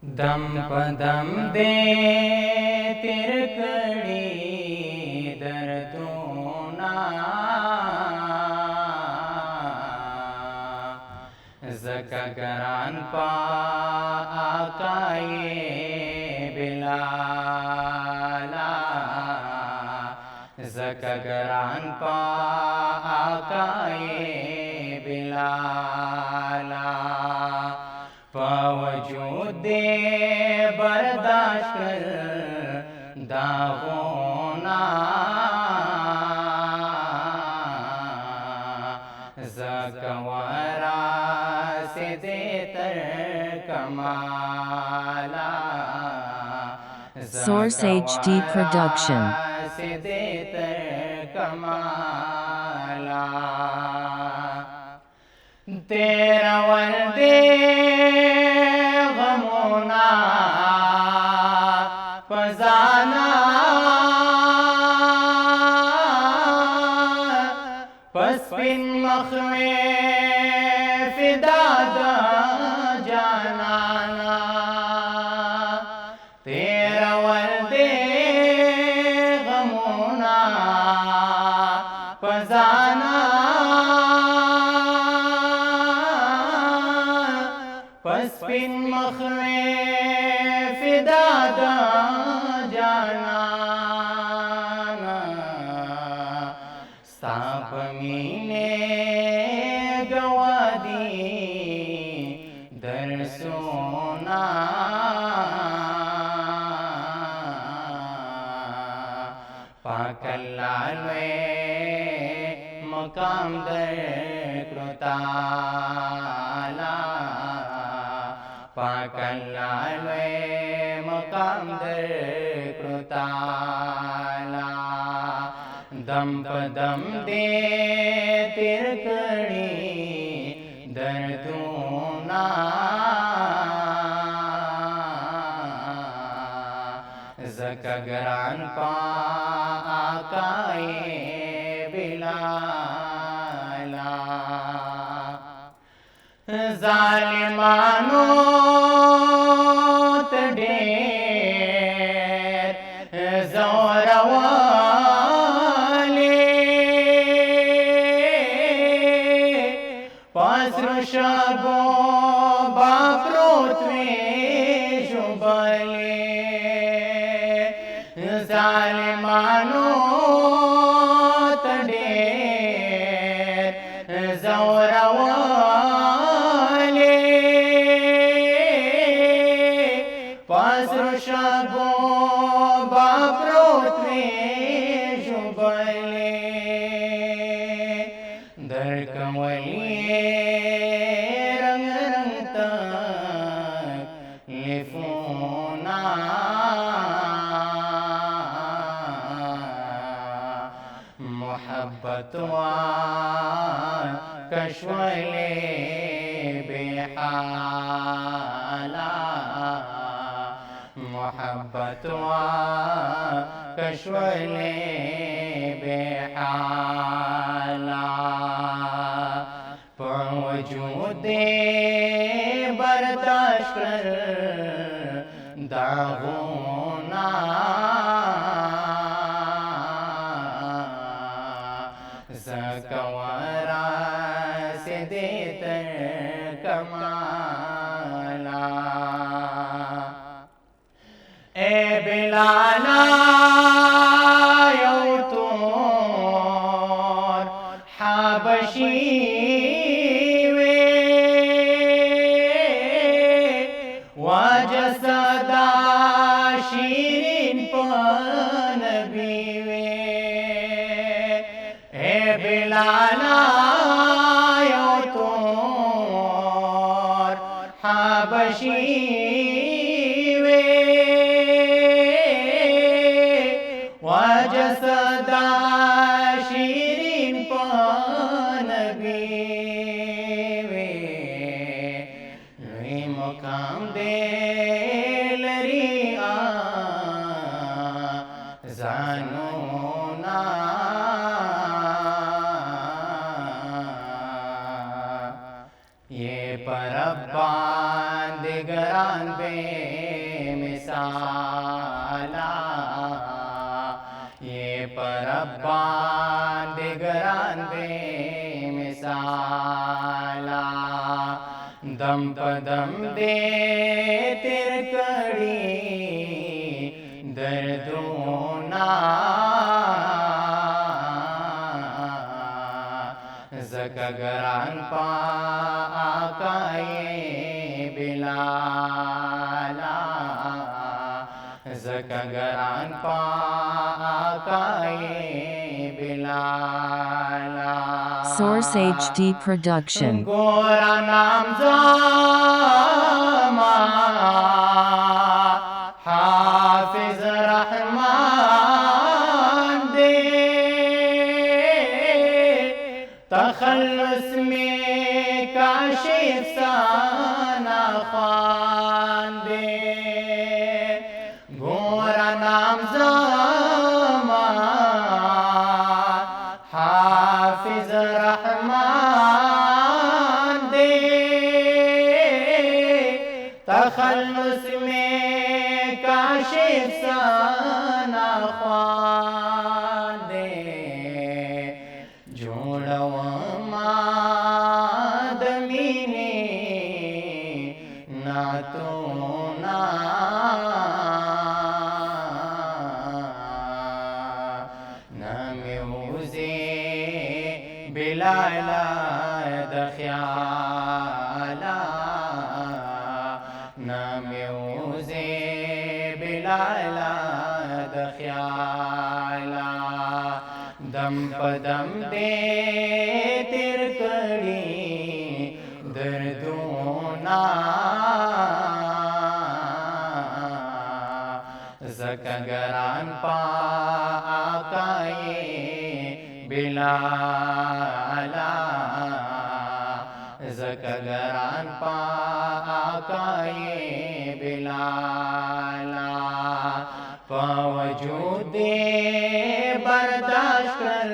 दम पदम दे तिरकड़ी दर्दोना ज़कगरान पा आकाए बिलाला ज़कगरान पा आकाए बिलाला बावजूदे बर्दाश्त कर दागोना ज़कवरा से देतर कमाला Source HD Production से देतर कमाला तेरा वल्दे गमोना पजाना पस्पिन मखमे फिदादा जानाना तेरा वल्दे गमोना पजाना पस्पिन मखमे फिदादा जानाना सांप मीने गवादी दर सोना पाकल्लालवे मकाम दर कृताला पाकल्लालवे मकाम दर कृताला दम पदम दे तिरकड़ी दर्दोना ज़कगरान पा आकाए बिलाला ज़ालिमानो ढेर ज़ोरवाले पासरुशगो बाप्रोत्वे शुभले ज़ालिमानो ढेर ज़ोरवाले पासरुशगो बाप्रोत्वे शुभले दर कमलिए रंग रंग तक लिफोना मोहब्बतवा कश्वले बेहाला मोहब्बतवा कश्वले बेहाला वजूदे बर्दाश्त कर दागोना ज़कवरा से देतर कमाला ए बिलाला यौतोर हाबशी वजसदा शीरीन पनबीवे ए बिलाला यौतोर हाबशी वजसदा शीरीन पनबीवे लुई मुकाम दे लरिया जानोना मिसाला ये परब्बान दिगरान बे मिसाला दम पदम दे तिरकड़ी दर्दोना जकगरान पा आकाए बिलाला जकगरान पा आकाए बिलाला Source HD Production. गोरा नाम जामा हाफिज रहमान दे तखल्लुस में काशिफ साना खान दे गोरा नाम जामा हाफिज रहमान दे तखल्लुस में काशिफ साना ख्वान दे जोड़वा दमीने ना तो ना नम्यूज़े बिलाला दख्याला नम्यूज़े बिलाला दख्याला दम पदम दे तिरकड़ी दर्दोना जकगरान पा आकाए बिलाला जकगरान पा आकाए बिलाला बावजूदे बर्दाश्त कर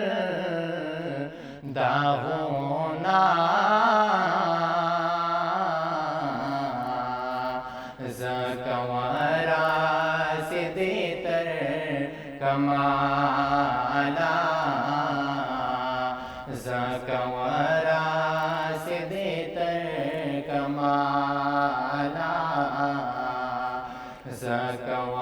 दागोना ज़कवारा से देतर कमाला ज़कवारा से देतर कमाला ज़कवारा